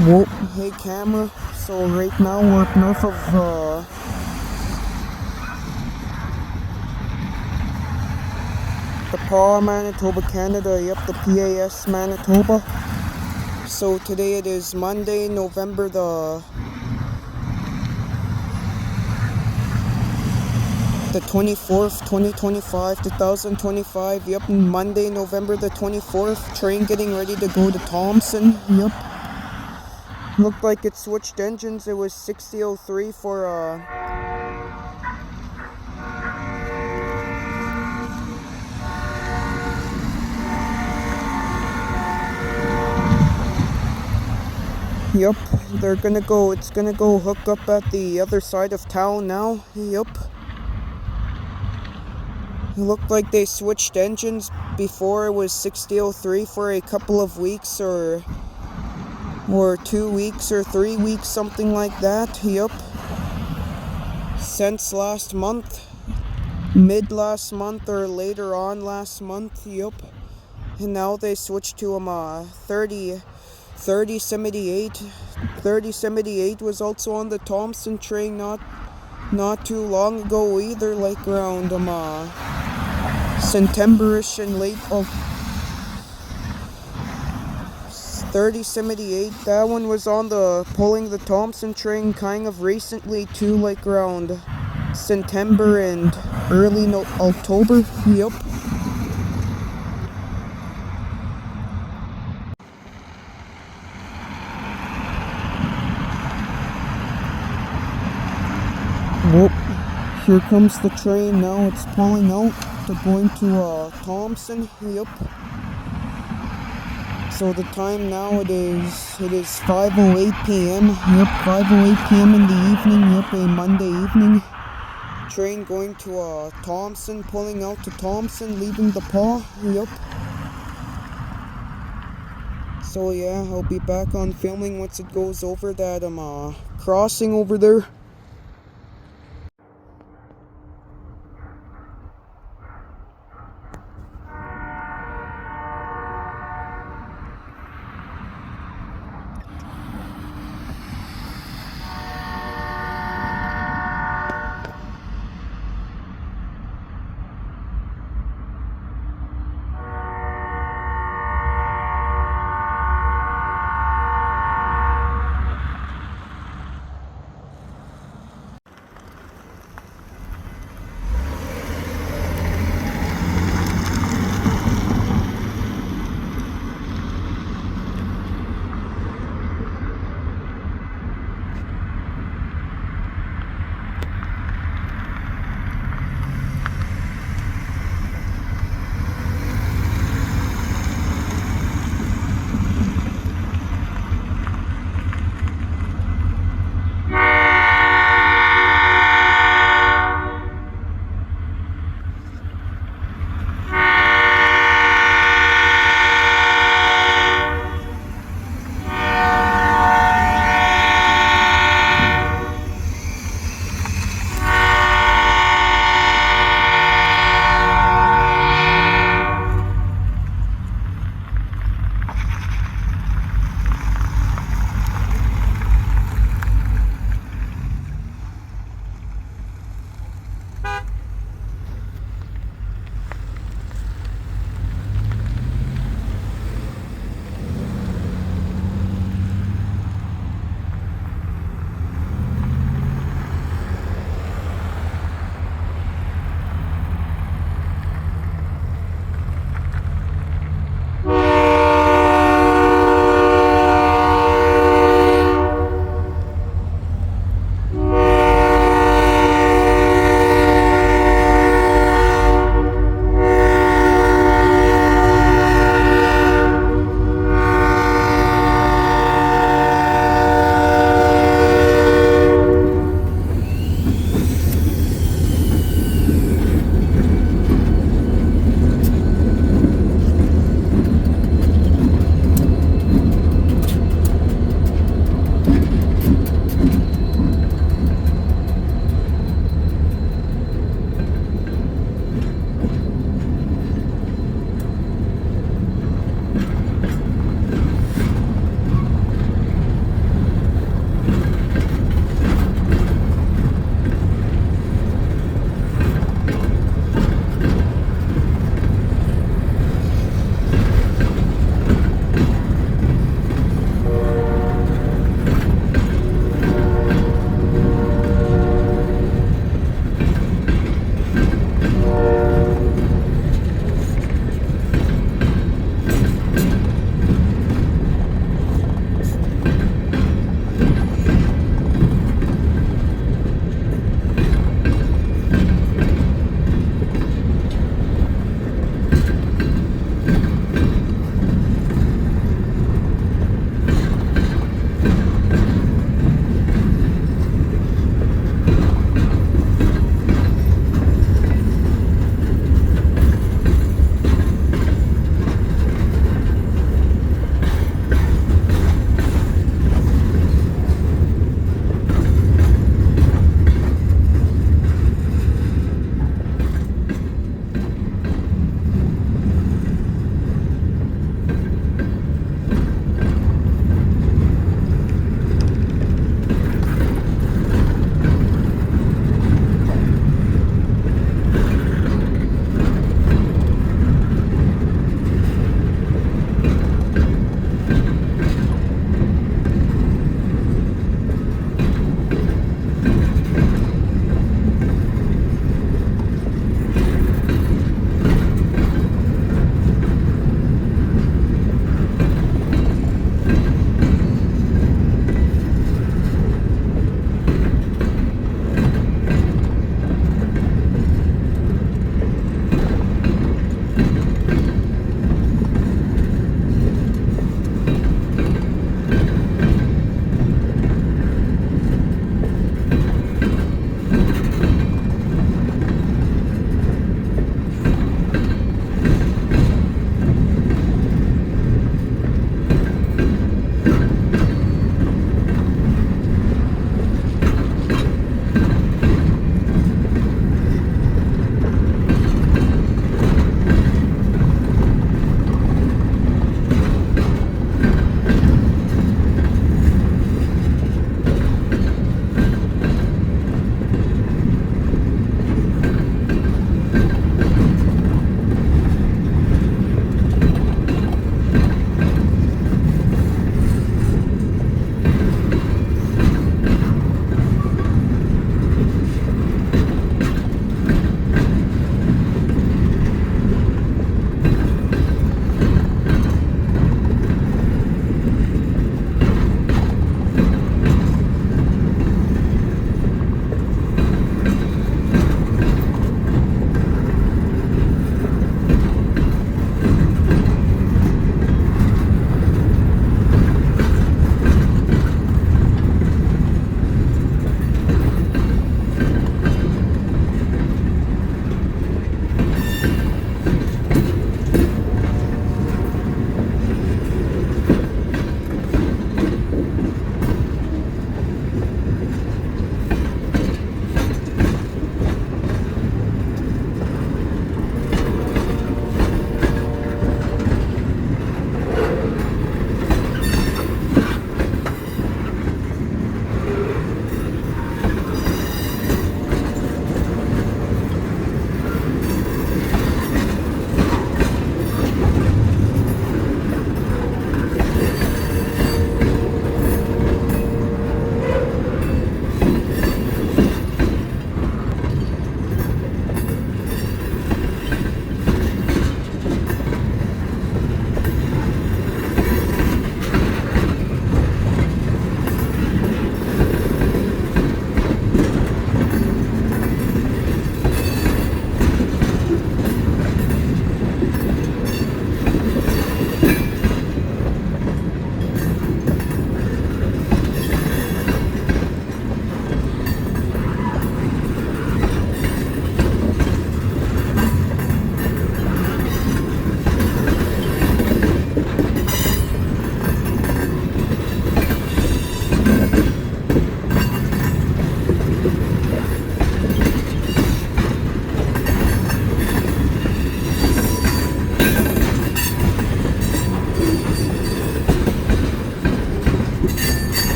Whoa, hey camera. So right now we're up north of the PAW, Manitoba, Canada. Yep, the PAS, Manitoba. So today it is Monday, November the 24th, 2025, 2025. Yep, Monday, November the 24th. Train getting ready to go to Thompson. Yep. Looked like it switched engines. It was 6003 for Yep, it's gonna go hook up at the other side of town now. Yep. It looked like they switched engines. Before it was 6003 for a couple of weeks or 2 weeks or 3 weeks, something like that. Yep. Since last month, mid last month or later on last month. Yep. And now they switched to 3078. 3078 was also on the Thompson train not too long ago either, like around September-ish and late of 3078. That one was on the pulling the Thompson train kind of recently too, like around September and early October. Yep. Whoop. Here comes the train now. It's pulling out. They're going to Thompson. Yep. So the time now it is 5:08 p.m. Yep, 5:08 p.m. in the evening. Yep, a Monday evening. Train going to Thompson, pulling out to Thompson, leaving the PAW. Yep. So yeah, I'll be back on filming once it goes over that crossing over there.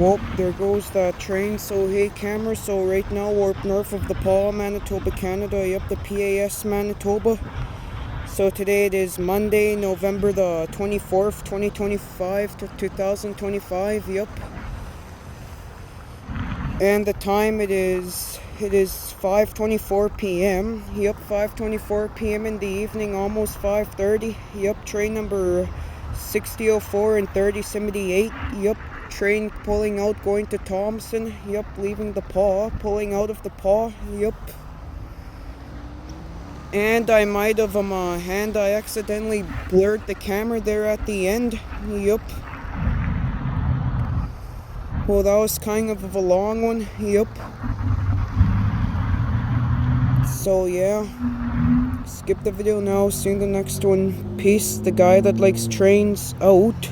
Whoop, there goes that train. So hey camera, so right now we're up north of the Paw, Manitoba, Canada. Yep, the PAS Manitoba. So today it is Monday, November the 24th, 2025 to 2025. Yep. And the time it is 5:24 p.m. Yep, 5:24 p.m. in the evening, almost 5:30. Yep, train number 6004 and 3078. Yep, train pulling out, going to Thompson. Yep, leaving the Paw, pulling out of the Paw. Yep. And I might have I accidentally blurred the camera there at the end. Yep. Well, that was kind of a long one. Yep. So yeah, skip the video now, see you in the next one. Peace, the guy that likes trains out.